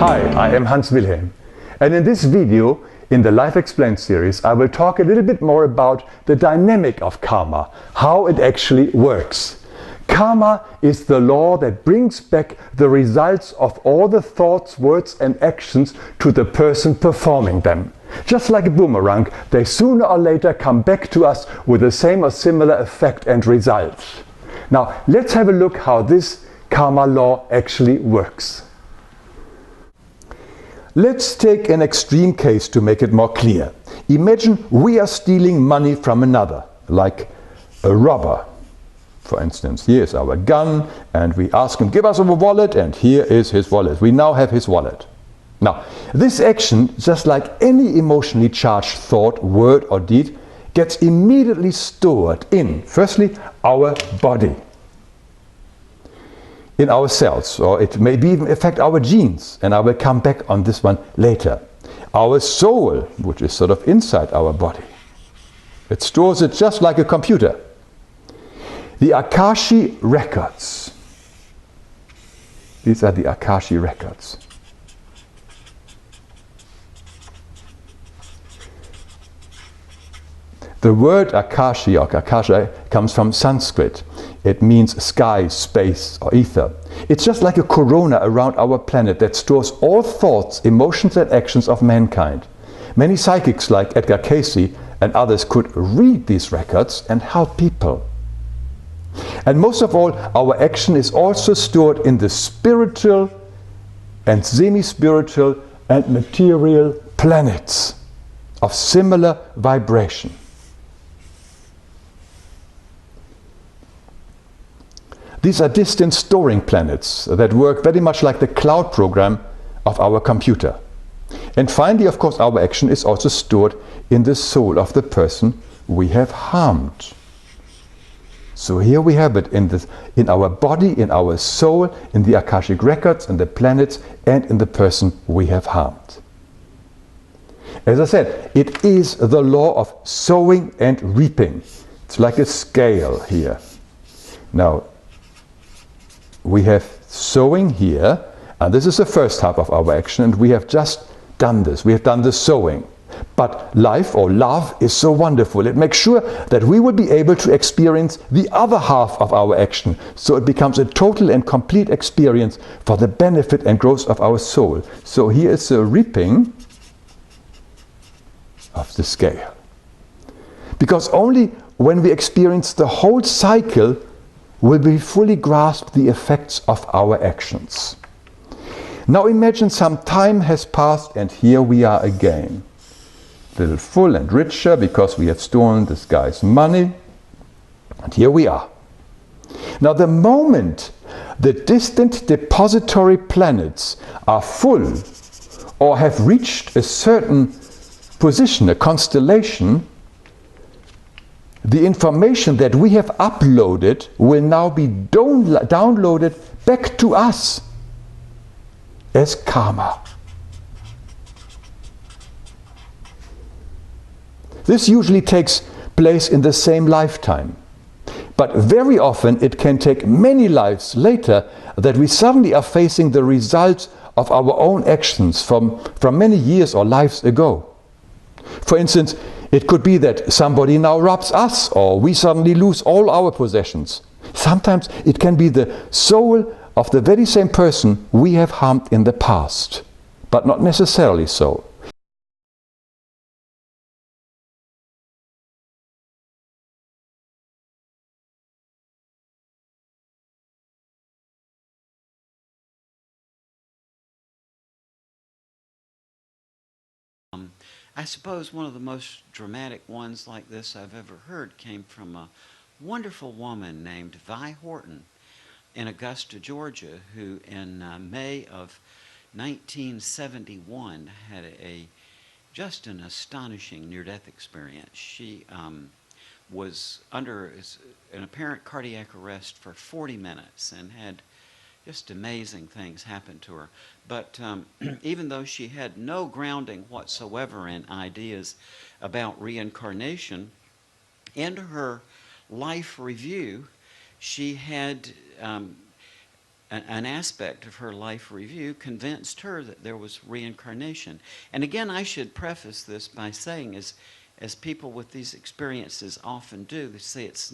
Hi, I am Hans Wilhelm, and in this video, in the Life Explained series, I will talk a little bit more about the dynamic of karma, how it actually works. Karma is the law that brings back the results of all the thoughts, words and actions to the person performing them. Just like a boomerang, they sooner or later come back to us with the same or similar effect and result. Now, let's have a look how this karma law actually works. Let's take an extreme case to make it more clear. Imagine we are stealing money from another, like a robber. For instance, here is our gun and we ask him, give us a wallet, and here is his wallet. We now have his wallet. Now, this action, just like any emotionally charged thought, word or deed, gets immediately stored in, firstly, our body, in our cells, or it may even affect our genes, and I will come back on this one later. Our soul, which is sort of inside our body, it stores it just like a computer. The Akashi records, these are the Akashi records. The word Akashi or Akasha comes from Sanskrit. It means sky, space or ether. It's just like a corona around our planet that stores all thoughts, emotions and actions of mankind. Many psychics like Edgar Cayce and others could read these records and help people. And most of all, our action is also stored in the spiritual and semi-spiritual and material planets of similar vibration. These are distant storing planets that work very much like the cloud program of our computer. And finally, of course, our action is also stored in the soul of the person we have harmed. So here we have it in our body, in our soul, in the Akashic records, in the planets, and in the person we have harmed. As I said, it is the law of sowing and reaping. It's like a scale here. Now, we have sowing here, and this is the first half of our action, and we have just done this. We have done the sowing. But life or love is so wonderful. It makes sure that we will be able to experience the other half of our action. So it becomes a total and complete experience for the benefit and growth of our soul. So here is the reaping of the scale. Because only when we experience the whole cycle will we fully grasp the effects of our actions. Now imagine some time has passed and here we are again. A little full and richer because we have stolen this guy's money, and here we are. Now the moment the distant depository planets are full or have reached a certain position, a constellation, the information that we have uploaded will now be downloaded back to us as karma. This usually takes place in the same lifetime, but very often it can take many lives later that we suddenly are facing the results of our own actions from many years or lives ago. For instance, it could be that somebody now robs us, or we suddenly lose all our possessions. Sometimes it can be the soul of the very same person we have harmed in the past, but not necessarily so. I suppose one of the most dramatic ones like this I've ever heard came from a wonderful woman named Vi Horton in Augusta, Georgia, who in May of 1971 had just an astonishing near-death experience. She was under an apparent cardiac arrest for 40 minutes and had just amazing things happened to her. But even though she had no grounding whatsoever in ideas about reincarnation, in her life review, she had an aspect of her life review convinced her that there was reincarnation. And again, I should preface this by saying, as people with these experiences often do, they say it's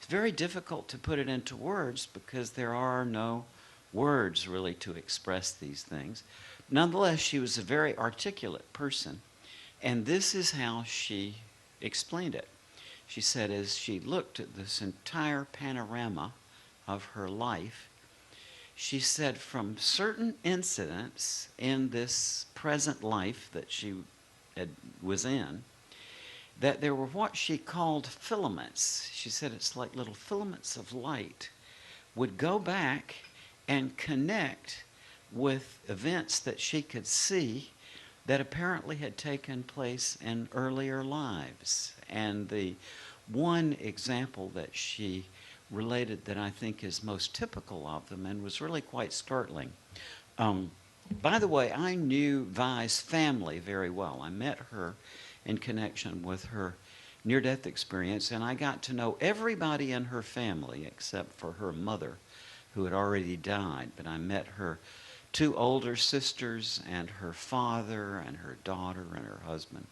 very difficult to put it into words because there are no words really to express these things. Nonetheless, she was a very articulate person, and this is how she explained it. She said as she looked at this entire panorama of her life, she said from certain incidents in this present life that she was in, that there were what she called filaments. She said it's like little filaments of light would go back and connect with events that she could see that apparently had taken place in earlier lives. And the one example that she related that I think is most typical of them and was really quite startling. By the way, I knew Vi's family very well. I met her in connection with her near-death experience, and I got to know everybody in her family except for her mother, who had already died. But I met her 2 older sisters and her father and her daughter and her husband.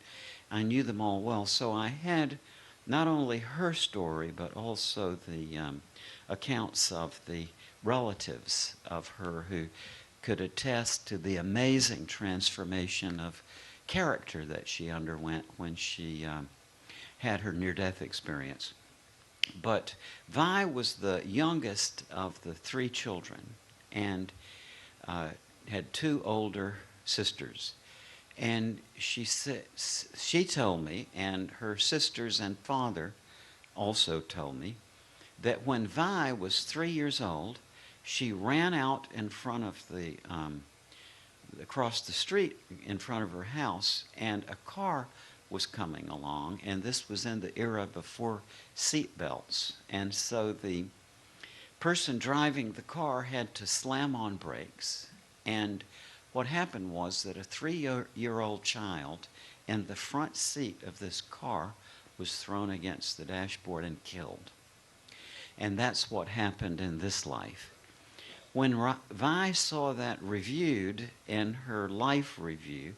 I knew them all well, so I had not only her story, but also the accounts of the relatives of her who could attest to the amazing transformation of character that she underwent when she had her near-death experience. But Vi was the youngest of the 3 children and had 2 older sisters. And she told me, and her sisters and father also told me, that when Vi was 3 years old, she ran out in front of across the street in front of her house, and a car was coming along, and this was in the era before seat belts. And so the person driving the car had to slam on brakes, and what happened was that a 3-year-old child in the front seat of this car was thrown against the dashboard and killed. And that's what happened in this life. When Vi saw that reviewed in her life review,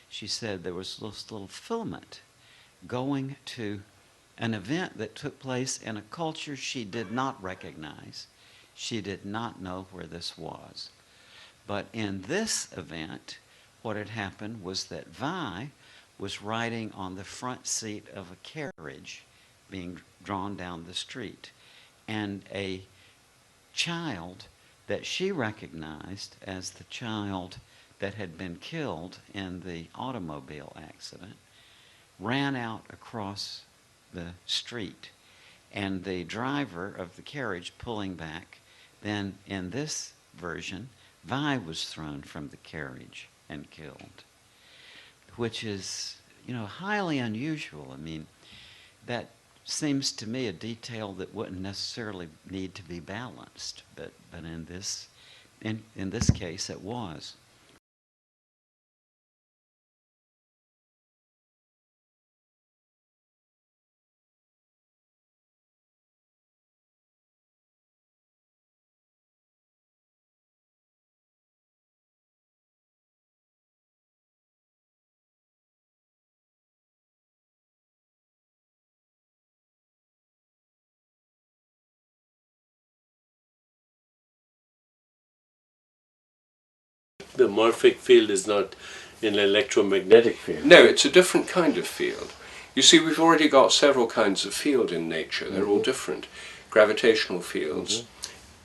she said there was this little filament going to an event that took place in a culture she did not recognize. She did not know where this was. But in this event, what had happened was that Vi was riding on the front seat of a carriage being drawn down the street. And a child that she recognized as the child that had been killed in the automobile accident ran out across the street. And the driver of the carriage pulling back, then in this version, Vi was thrown from the carriage and killed, which is, highly unusual. I mean, that seems to me a detail that wouldn't necessarily need to be balanced, but in this case it was. The morphic field is not an electromagnetic field. No, it's a different kind of field. You see, we've already got several kinds of field in nature. They're all different. Gravitational fields,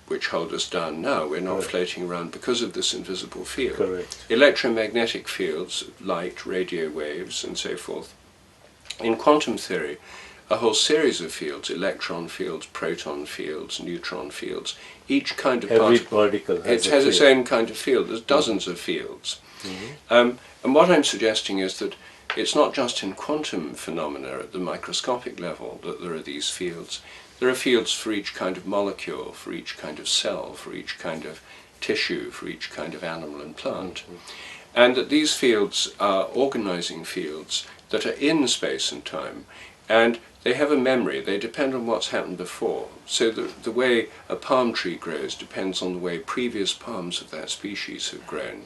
which hold us down now. We're not floating around because of this invisible field. Correct. Electromagnetic fields, light, radio waves, and so forth. In quantum theory, a whole series of fields, electron fields, proton fields, neutron fields, each kind of particle has its own kind of field. There's dozens of fields. And what I'm suggesting is that it's not just in quantum phenomena at the microscopic level that there are these fields. There are fields for each kind of molecule, for each kind of cell, for each kind of tissue, for each kind of animal and plant. And that these fields are organizing fields that are in space and time, and they have a memory. They depend on what's happened before. So the way a palm tree grows depends on the way previous palms of that species have grown.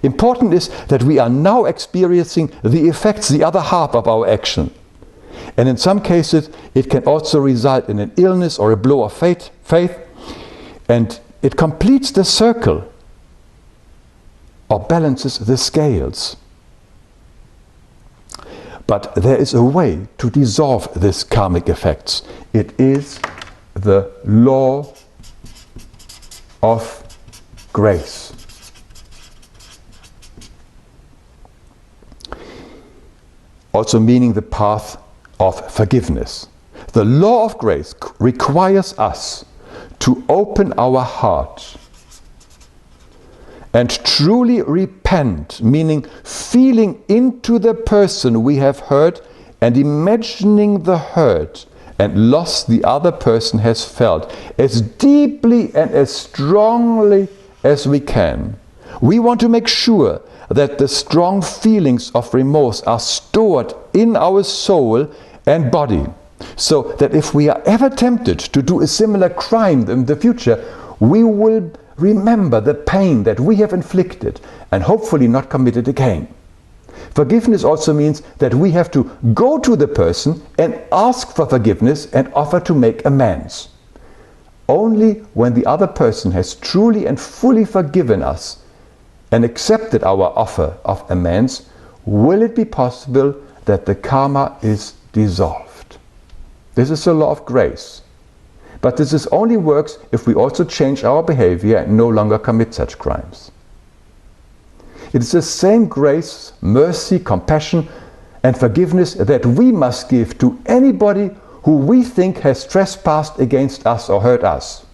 Important is that we are now experiencing the effects, the other half of our action. And in some cases, it can also result in an illness or a blow of faith, and it completes the circle or balances the scales. But there is a way to dissolve these karmic effects. It is the law of grace. Also meaning the path of forgiveness. The law of grace requires us to open our heart and truly repent, meaning feeling into the person we have hurt and imagining the hurt and loss the other person has felt as deeply and as strongly as we can. We want to make sure that the strong feelings of remorse are stored in our soul and body, so that if we are ever tempted to do a similar crime in the future, we will remember the pain that we have inflicted and hopefully not commit it again. Forgiveness also means that we have to go to the person and ask for forgiveness and offer to make amends. Only when the other person has truly and fully forgiven us and accepted our offer of amends, will it be possible that the karma is dissolved. This is the law of grace. But this only works if we also change our behavior and no longer commit such crimes. It is the same grace, mercy, compassion, and forgiveness that we must give to anybody who we think has trespassed against us or hurt us.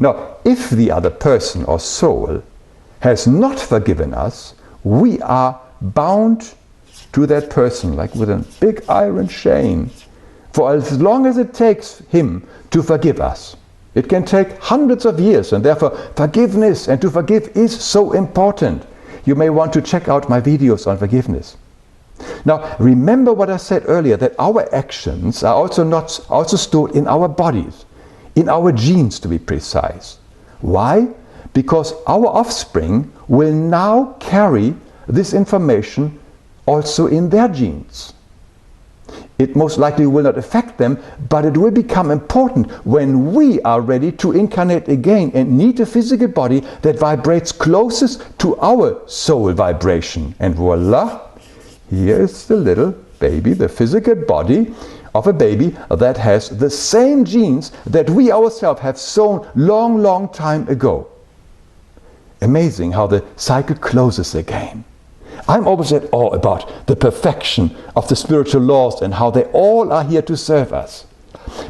Now, if the other person or soul has not forgiven us, we are bound to that person like with a big iron chain for as long as it takes him to forgive us. It can take hundreds of years, and therefore forgiveness and to forgive is so important. You may want to check out my videos on forgiveness. Now, remember what I said earlier, that our actions are also stored in our bodies, in our genes to be precise. Why? Because our offspring will now carry this information also in their genes. It most likely will not affect them, but it will become important when we are ready to incarnate again and need a physical body that vibrates closest to our soul vibration. And voila, here is the little baby, the physical body of a baby that has the same genes that we ourselves have sown long time ago. Amazing how the cycle closes again. I'm always at awe about the perfection of the spiritual laws and how they all are here to serve us.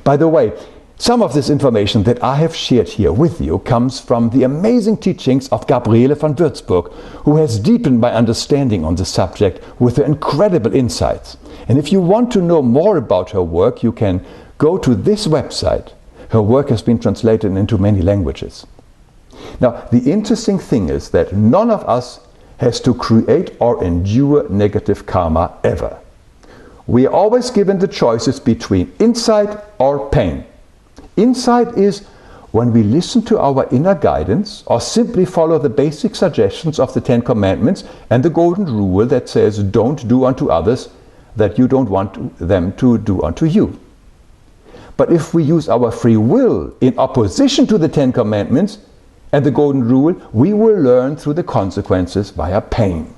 By the way, some of this information that I have shared here with you comes from the amazing teachings of Gabriele von Würzburg, who has deepened my understanding on the subject with her incredible insights. And if you want to know more about her work, you can go to this website. Her work has been translated into many languages. Now, the interesting thing is that none of us has to create or endure negative karma ever. We are always given the choices between insight or pain. Insight is when we listen to our inner guidance or simply follow the basic suggestions of the Ten Commandments and the golden rule that says don't do unto others that you don't want them to do unto you. But if we use our free will in opposition to the Ten Commandments and the golden rule, we will learn through the consequences via pain.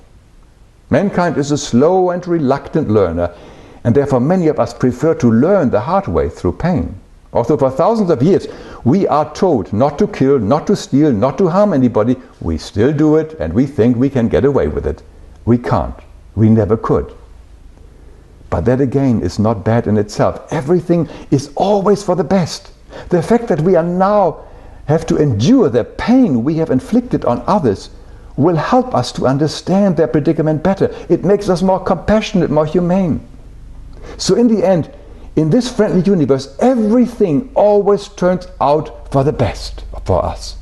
Mankind is a slow and reluctant learner, and therefore many of us prefer to learn the hard way through pain. Although for thousands of years we are told not to kill, not to steal, not to harm anybody, we still do it and we think we can get away with it. We can't. We never could. But that again is not bad in itself. Everything is always for the best. The fact that we are now have to endure the pain we have inflicted on others will help us to understand their predicament better. It makes us more compassionate, more humane. So in the end, in this friendly universe, everything always turns out for the best for us.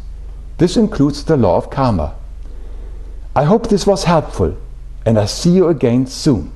This includes the law of karma. I hope this was helpful, and I'll see you again soon.